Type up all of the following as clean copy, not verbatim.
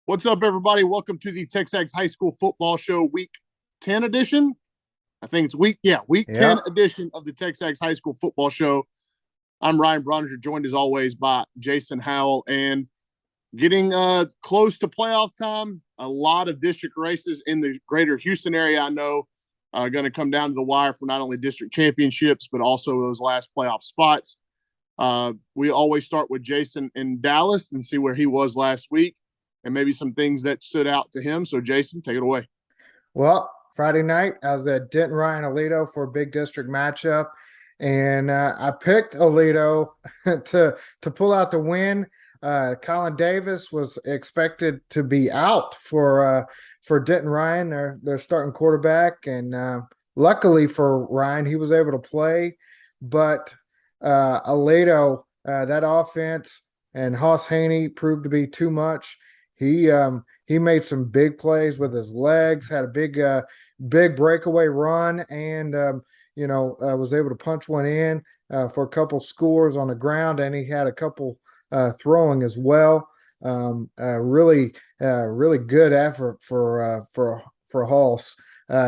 What's up, everybody? Welcome to the TexAgs High School Football Show Week 10 edition. I think it's week 10 Yeah. edition of the TexAgs High School Football Show. I'm Ryan Brauninger, joined as always by Jason Howell, and getting close to playoff time. A lot of district races in the greater Houston area, I know, going to come down to the wire for not only district championships, but also those last playoff spots. We always start with Jason in Dallas and see where he was last week and maybe some things that stood out to him. So, Jason, take it away. Well, Friday night, I was at Denton Ryan Aledo for a big district matchup, and I picked Aledo to pull out the win. Colin Davis was expected to be out for Denton Ryan, their starting quarterback, and luckily for Ryan, he was able to play. But Aledo, that offense and Hoss Haney proved to be too much. He made some big plays with his legs, had a big breakaway run, and was able to punch one in for a couple scores on the ground, and he had a couple throwing as well. Really good effort for Hoss.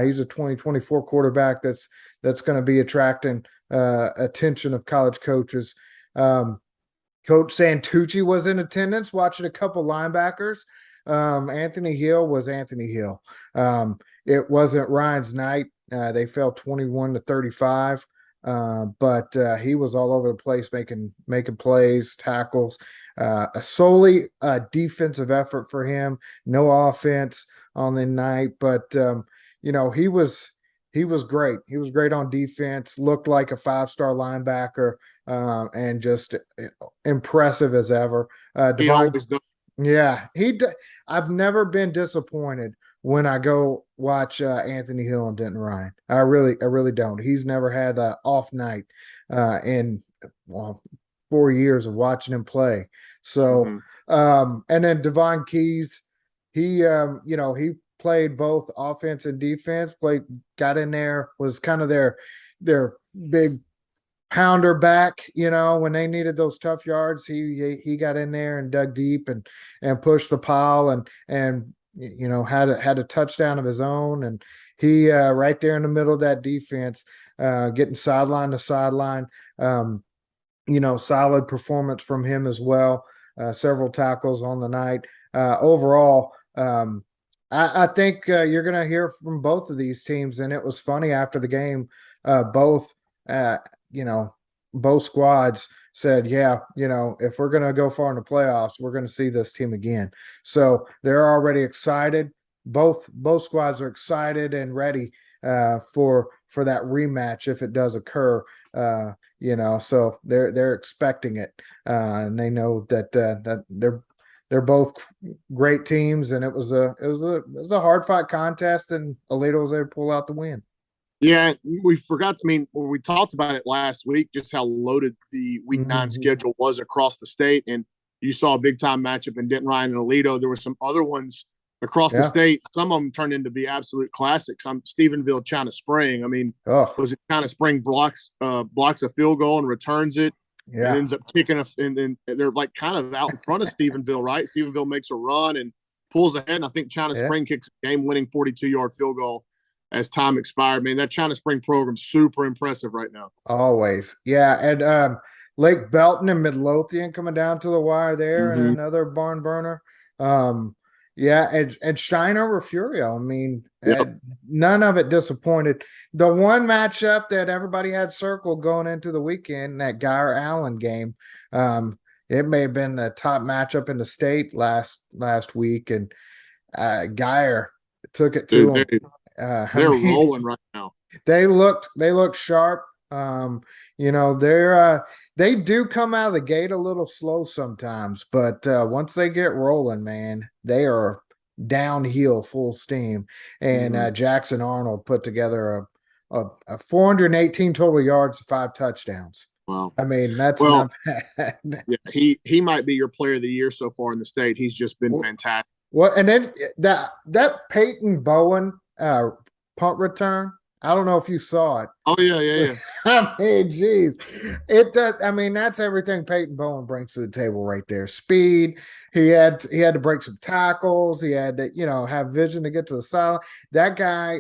He's a 2024 quarterback that's going to be attracting attention of college coaches. Coach Santucci was in attendance watching a couple linebackers. Anthony Hill was Anthony Hill. It wasn't Ryan's night. They fell 21-35, but he was all over the place making plays, tackles. Solely a defensive effort for him. No offense on the night, but he was great. He was great on defense, looked like a five-star linebacker, and just impressive as ever. He always does. Yeah, I've never been disappointed when I go watch Anthony Hill and Denton Ryan. I really don't. He's never had an off night in 4 years of watching him play. So, and then Devon Keys, he played both offense and defense. Got in there, was kind of their big pounder back. When they needed those tough yards, he got in there and dug deep and pushed the pile and had a touchdown of his own. And he right there in the middle of that defense, getting sideline to sideline. Solid performance from him as well. Several tackles on the night. Overall, I think you're going to hear from both of these teams, and it was funny after the game. Both squads said, if we're going to go far in the playoffs, we're going to see this team again. So they're already excited. Both squads are excited and ready for that rematch if it does occur. So they're expecting it, and they know that they're both great teams, and it was a hard fought contest, and Aledo was able to pull out the win. Yeah, we forgot. We talked about it last week, just how loaded the Week 9 schedule was across the state, and you saw a big time matchup in Denton Ryan and Aledo. There were some other ones across the state. Some of them turned into be absolute classics. Stephenville, China Spring. Was it China Spring blocks a field goal and returns it? Yeah, and ends up kicking and then they're like kind of out in front of Stephenville, right? Stephenville makes a run and pulls ahead, and I think China Spring kicks a game-winning 42-yard field goal as time expired. Man, that China Spring program's super impressive right now. Always. Yeah, and Lake Belton and Midlothian coming down to the wire there, and another barn burner. And Shine over Furio. None of it disappointed. The one matchup that everybody had circled going into the weekend, that Geyer-Allen game, it may have been the top matchup in the state last week, and Geyer took it to them. They're rolling right now. They looked sharp. They do come out of the gate a little slow sometimes, but once they get rolling, man, they are downhill full steam. And Jackson Arnold put together a 418 total yards, 5 touchdowns. Wow. That's not bad. Yeah, he might be your player of the year so far in the state. He's just been fantastic. Well, and then that Peyton Bowen punt return, I don't know if you saw it. Oh yeah. I mean, geez, it does. I mean, that's everything Peyton Bowen brings to the table right there. Speed. He had to break some tackles. He had to, have vision to get to the sideline. That guy,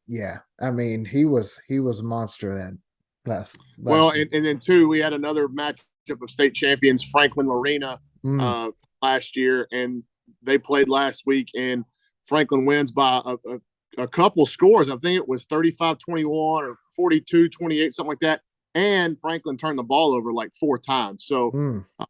yeah. I mean, he was a monster then last Well, week. and then too, we had another matchup of state champions, Franklin Lorena, Mm, last year, and they played last week, and Franklin wins by a couple scores. I think it was 35-21 or 42-28, something like that. And Franklin turned the ball over like 4 times. So, mm, uh,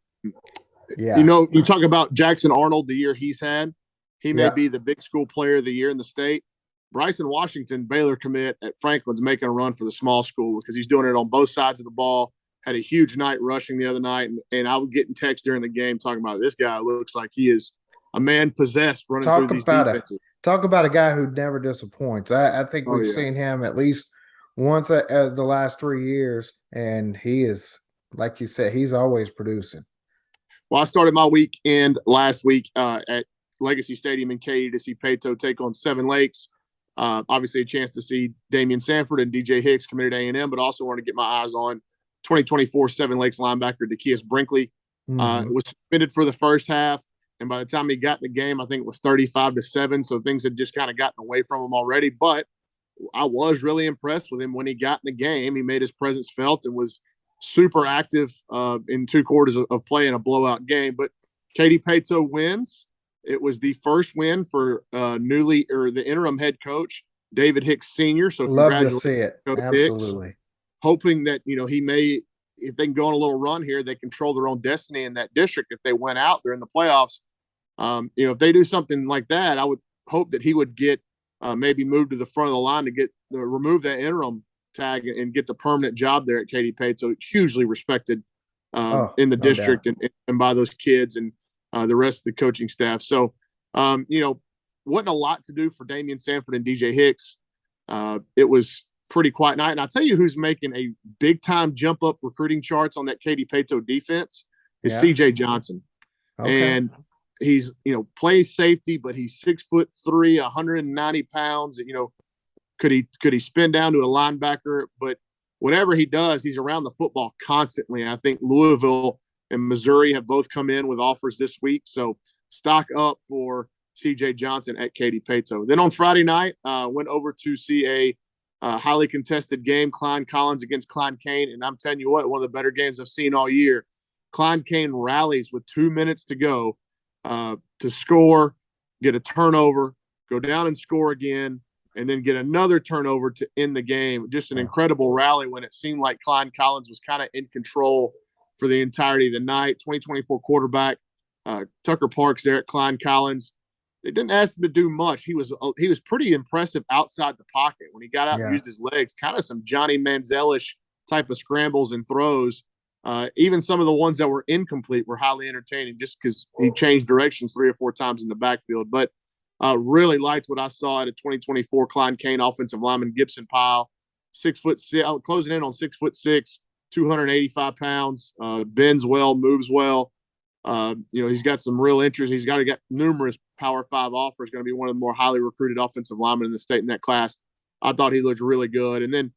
yeah, you talk about Jackson Arnold, the year he's had. He may yeah. be the big school player of the year in the state. Bryson Washington, Baylor commit at Franklin's making a run for the small school because he's doing it on both sides of the ball. Had a huge night rushing the other night, and I was getting texts during the game talking about this guy looks like he is a man possessed running through Talk these about a defenses. talk about a guy who never disappoints. I think Oh we've yeah. seen him at least once the last 3 years, and he is, like you said, he's always producing. Well, I started my weekend last week at Legacy Stadium in Katy to see Pato take on Seven Lakes. Obviously, a chance to see Damian Sanford and DJ Hicks committed to A&M, but also wanted to get my eyes on 2024 Seven Lakes linebacker Dakius Brinkley. Hmm. Was suspended for the first half, and by the time he got in the game, I think it was 35-7. So things had just kind of gotten away from him already. But I was really impressed with him when he got in the game. He made his presence felt and was super active in 2 quarters of play in a blowout game. But Katy Pato wins. It was the first win for the interim head coach David Hicks Sr. So Love to congratulations, see it. Coach Hicks. Absolutely. Hoping that he may, if they can go on a little run here, they control their own destiny in that district. If they went out there in the playoffs, if they do something like that, I would hope that he would get maybe moved to the front of the line to get remove that interim tag and get the permanent job there at Katy Pate. So hugely respected Oh, in the no doubt. district and by those kids and the rest of the coaching staff. So, wasn't a lot to do for Damian Sanford and DJ Hicks. It was pretty quiet night. And I'll tell you who's making a big time jump up recruiting charts on that Katy Pato defense is Yeah. CJ Johnson. Okay. And he's, plays safety, but he's 6'3", 190 pounds. Could he spin down to a linebacker? But whatever he does, he's around the football constantly. And I think Louisville and Missouri have both come in with offers this week. So stock up for CJ Johnson at Katy Pato. Then on Friday night, went over to see a highly contested game, Klein Collins against Klein Kane. And I'm telling you what, one of the better games I've seen all year. Klein Kane rallies with 2 minutes to go to score, get a turnover, go down and score again, and then get another turnover to end the game. Just an Oh, incredible rally when it seemed like Klein Collins was kind of in control for the entirety of the night. 2024 quarterback Tucker Parks there at Klein Collins. They didn't ask him to do much. He was pretty impressive outside the pocket when he got out and yeah. used his legs. Kind of some Johnny Manziel-ish type of scrambles and throws. Even some of the ones that were incomplete were highly entertaining just because he changed directions 3 or 4 times in the backfield. But really liked what I saw at a 2024 Klein Kane offensive lineman, Gibson Pyle, 6'6", closing in on 6'6", 285 pounds, bends well, moves well. He's got some real interest. He's got numerous Power 5 offers. Going to be one of the more highly recruited offensive linemen in the state in that class. I thought he looked really good. And then,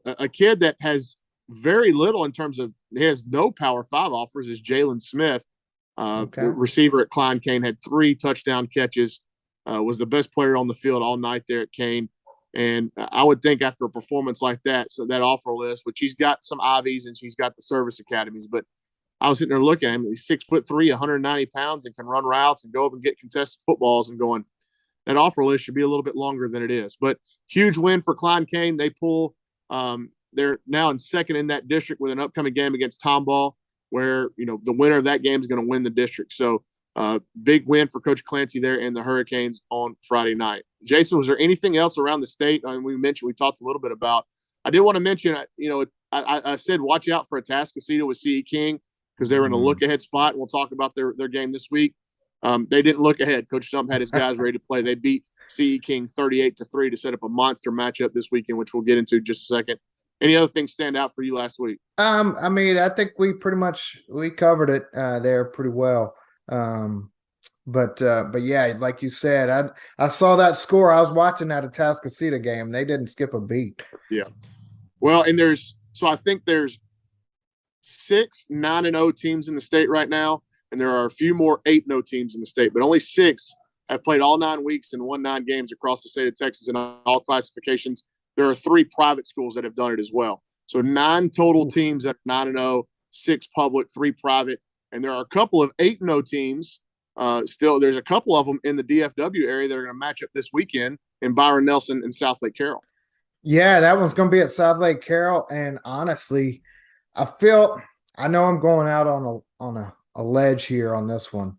a kid that has very little in terms of he has no Power 5 offers is Jalen Smith. The Okay. receiver at Klein Kane had 3 touchdown catches, was the best player on the field all night there at Kane. And I would think after a performance like that, so that offer list, which he's got some Ivies and she's got the service academies, but I was sitting there looking at him. He's 6'3", 190 pounds, and can run routes and go up and get contested footballs and going, that offer list should be a little bit longer than it is. But huge win for Klein Kane. They pull, they're now in second in that district with an upcoming game against Tomball, where, the winner of that game is going to win the district. So big win for Coach Clancy there and the Hurricanes on Friday night. Jason, was there anything else around the state? We talked a little bit about, I did want to mention, I said, watch out for Atascocita with CE King, because they were in a Mm. look-ahead spot. And we'll talk about their game this week. They didn't look ahead. Coach Stump had his guys ready to play. They beat CE King 38-3 to set up a monster matchup this weekend, which we'll get into in just a second. Any other things stand out for you last week? I mean, I think we covered it there pretty well. But yeah, like you said, I saw that score. I was watching that Atascocita game. They didn't skip a beat. Yeah. Well, and I think there's 6 9-0 teams in the state right now, and there are a few more 8-0 teams in the state, but only 6 have played all 9 weeks and won 9 games across the state of Texas in all classifications. There are 3 private schools that have done it as well. So 9 total teams that are 9-0, 6 public, 3 private, and there are a couple of 8-0 teams. Still, there's a couple of them in the DFW area that are going to match up this weekend in Byron Nelson and South Lake Carroll. Yeah, that one's going to be at South Lake Carroll, and honestly, I know I'm going out on a ledge here on this one.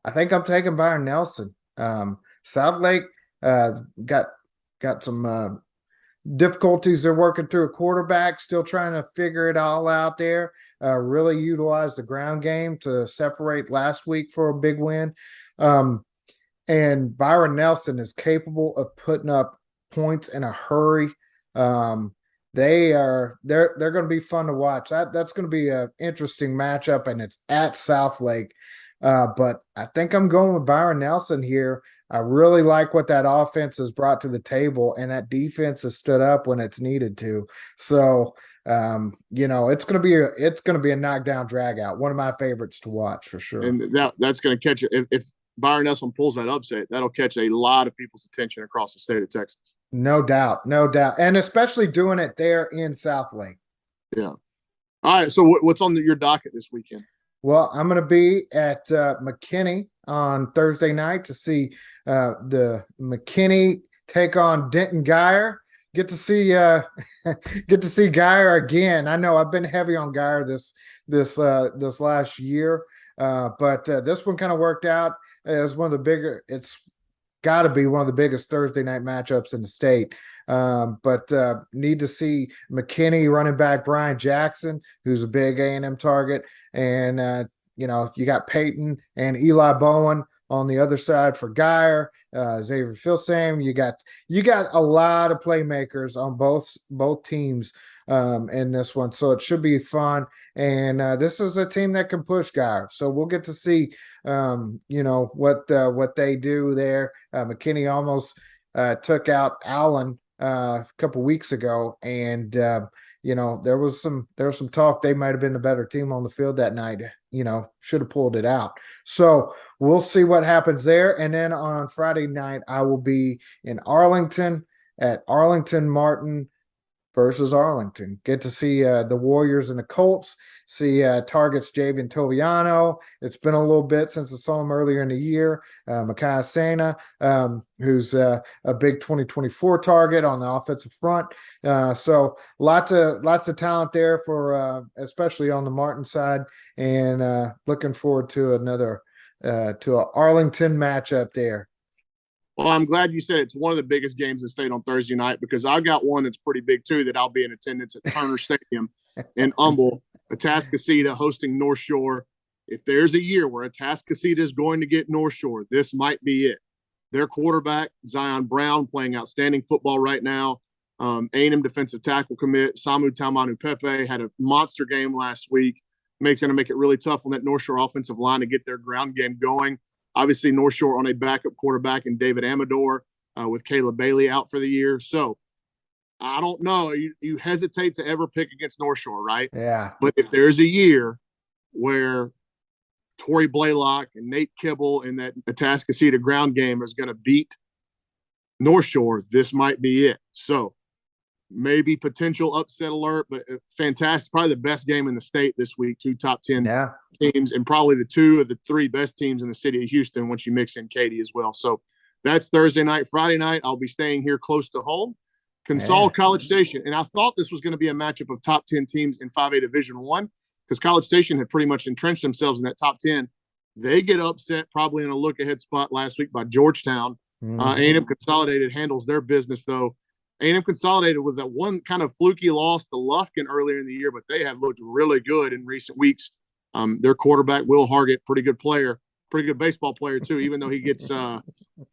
I think I'm taking Byron Nelson. South Lake got some difficulties they're working through a quarterback, still trying to figure it all out there. Really utilized the ground game to separate last week for a big win. And Byron Nelson is capable of putting up points in a hurry. They're going to be fun to watch. That's going to be an interesting matchup, and it's at South Lake. But I think I'm going with Byron Nelson here. I really like what that offense has brought to the table, and that defense has stood up when it's needed to. So, it's going to be a knockdown drag out. One of my favorites to watch for sure. And that's going to catch it. If Byron Nelson pulls that upset, that'll catch a lot of people's attention across the state of Texas. No doubt, and especially doing it there in South Lake. Yeah. All right. So what's on your docket this weekend? Well, I'm going to be at McKinney on Thursday night to see the McKinney take on Denton Geyer. Get to see Geyer again. I know I've been heavy on Geyer this last year, but this one kind of worked out as one of the bigger. It's got to be one of the biggest Thursday night matchups in the state. But need to see McKinney running back Brian Jackson, who's a big A&M target. And, you got Peyton and Eli Bowen on the other side for Geyer, Xavier Filsame. You got a lot of playmakers on both teams in this one. So it should be fun. And this is a team that can push Geyer. So we'll get to see, what they do there. McKinney almost took out Allen a couple weeks ago. And, there was some talk they might have been the better team on the field that night. Should have pulled it out. So we'll see what happens there. And then on Friday night, I will be in Arlington at Arlington Martin versus Arlington. Get to see the Warriors and the Colts, see targets Javian Toviano. It's been a little bit since I saw him earlier in the year. Micaiah Sena, who's a big 2024 target on the offensive front. So lots of talent there for especially on the Martin side, and looking forward to another to an Arlington matchup there. Well, I'm glad you said it's one of the biggest games in the state on Thursday night, because I've got one that's pretty big too that I'll be in attendance at Turner Stadium in Humble, Atascocita hosting North Shore. If there's a year where Atascocita is going to get North Shore, this might be it. Their quarterback, Zion Brown, playing outstanding football right now. A&M defensive tackle commit, Samu Taumanu Pepe, had a monster game last week. Going to make it really tough on that North Shore offensive line to get their ground game going. Obviously, North Shore on a backup quarterback in David Amador with Caleb Bailey out for the year. So I don't know. You hesitate to ever pick against North Shore, right? Yeah. But if there's a year where Torrey Blaylock and Nate Kibble in that Atascocita ground game is going to beat North Shore, this might be it. So maybe potential upset alert, but fantastic. Probably the best game in the state this week. 2 top 10 teams, and probably the 2 of the 3 best teams in the city of Houston once you mix in Katy as well. So that's Thursday night. Friday night, I'll be staying here close to home. College Station. And I thought this was going to be a matchup of top 10 teams in 5A Division 1, because College Station had pretty much entrenched themselves in that top 10. They get upset probably in a look-ahead spot last week by Georgetown. A&M Consolidated handles their business, though. A&M Consolidated was that one kind of fluky loss to Lufkin earlier in the year, but they have looked really good in recent weeks. Their quarterback, Will Hargett, pretty good player, pretty good baseball player too, even though he gets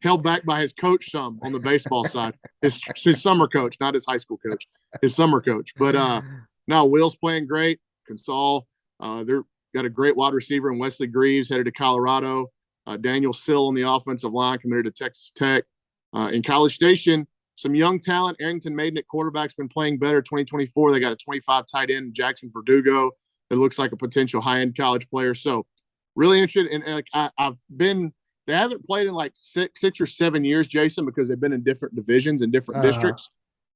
held back by his coach some on the baseball side. His summer coach, not his high school coach, his summer coach. But no, Will's playing great. They're got a great wide receiver in Wesley Greaves, headed to Colorado. Daniel Sill on the offensive line, committed to Texas Tech. In College Station, some young talent. Arrington Maiden at quarterback's been playing better 2024. They got a 25 tight end, Jackson Verdugo. It looks like a potential high-end college player. So really interested in, like, I've been – they haven't played in like six or 7 years, Jason, because they've been in different divisions and different districts.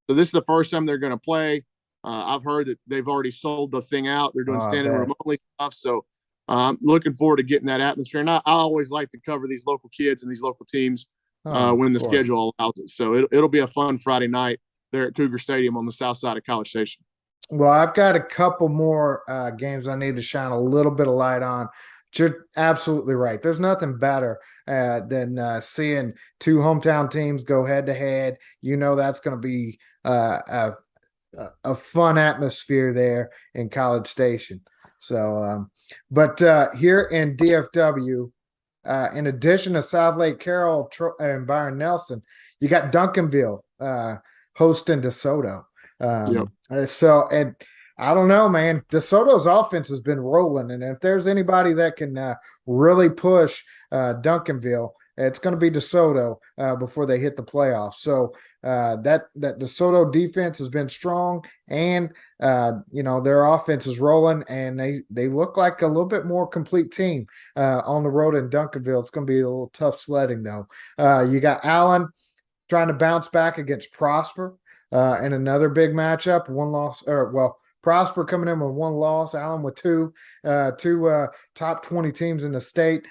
So this is the first time they're going to play. I've heard that they've already sold the thing out. They're doing standing room only stuff. So I'm looking forward to getting that atmosphere. And I always like to cover these local kids and these local teams when the schedule allows it. So it'll be a fun Friday night there at Cougar Stadium on the south side of College Station. Well, I've got a couple more games I need to shine a little bit of light on. You're absolutely right. There's nothing better than seeing two hometown teams go head to head. You know that's going to be a fun atmosphere there in College Station. So, but here in DFW, in addition to South Lake Carroll and Byron Nelson, you got Duncanville hosting DeSoto. So, and I don't know, man. DeSoto's offense has been rolling, and if there's anybody that can really push Duncanville, it's going to be DeSoto before they hit the playoffs. So that DeSoto defense has been strong, and their offense is rolling, and they look like a little bit more complete team on the road in Duncanville. It's going to be a little tough sledding, though. You got Allen trying to bounce back against Prosper in another big matchup. Prosper coming in with one loss, Allen with two top 20 teams in the state.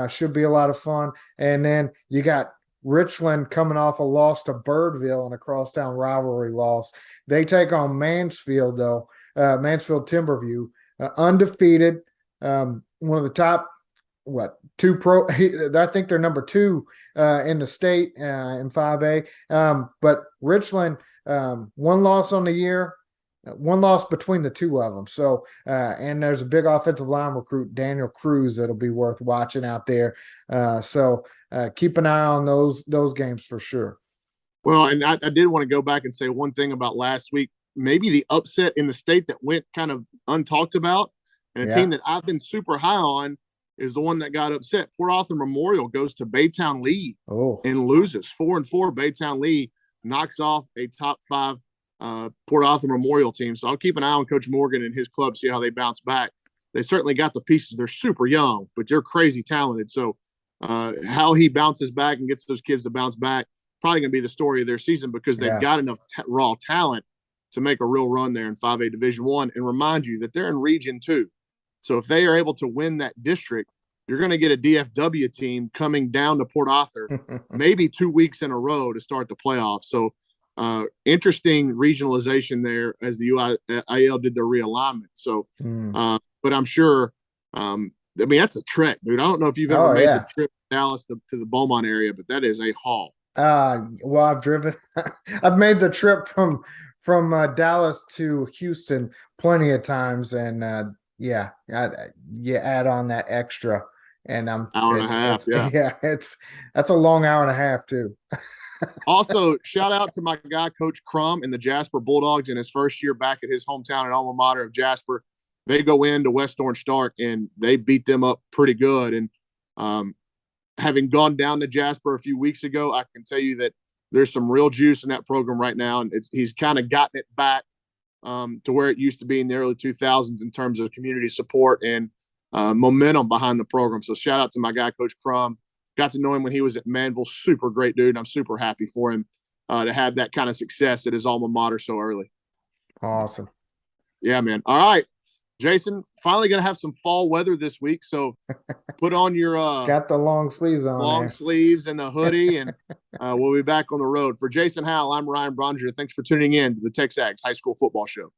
Should be a lot of fun. And then you got Richland coming off a loss to Birdville in a crosstown rivalry loss. They take on Mansfield, though. Mansfield Timberview, undefeated. One of the top, two pro. I think they're number 2 in the state in 5A. But Richland, one loss on the year. One loss between the two of them. So, and there's a big offensive line recruit, Daniel Cruz, that'll be worth watching out there. So keep an eye on those games for sure. Well, and I did want to go back and say one thing about last week. Maybe the upset in the state that went kind of untalked about, and a team that I've been super high on is the one that got upset. Port Arthur Memorial goes to Baytown Lee and loses 4-4. Baytown Lee knocks off a top 5 Port Arthur Memorial team. So I'll keep an eye on Coach Morgan and his club, see how they bounce back. They certainly got the pieces. They're super young, but they're crazy talented. So how he bounces back and gets those kids to bounce back, probably going to be the story of their season, because they've got enough raw talent to make a real run there in 5A Division I. And remind you that they're in Region 2. So if they are able to win that district, you're going to get a DFW team coming down to Port Arthur maybe 2 weeks in a row to start the playoffs. So interesting regionalization there as the UIL did their realignment. So, but I'm sure, that's a trek, dude. I don't know if you've ever made the trip from Dallas to the Beaumont area, but that is a haul. Well, I've driven, I've made the trip from Dallas to Houston plenty of times. And you add on that extra, and hour and a half. That's a long hour and a half too. Also, shout out to my guy, Coach Crum, and the Jasper Bulldogs in his first year back at his hometown and alma mater of Jasper. They go into West Orange Stark, and they beat them up pretty good. And having gone down to Jasper a few weeks ago, I can tell you that there's some real juice in that program right now, and he's kind of gotten it back to where it used to be in the early 2000s in terms of community support and momentum behind the program. So shout out to my guy, Coach Crum. Got to know him when he was at Manville. Super great dude. I'm super happy for him to have that kind of success at his alma mater so early. Awesome. Yeah, man. All right, Jason, finally going to have some fall weather this week. So put on your got the long sleeves on. Sleeves and the hoodie, and we'll be back on the road. For Jason Howell, I'm Ryan Brauninger. Thanks for tuning in to the TexAgs High School Football Show.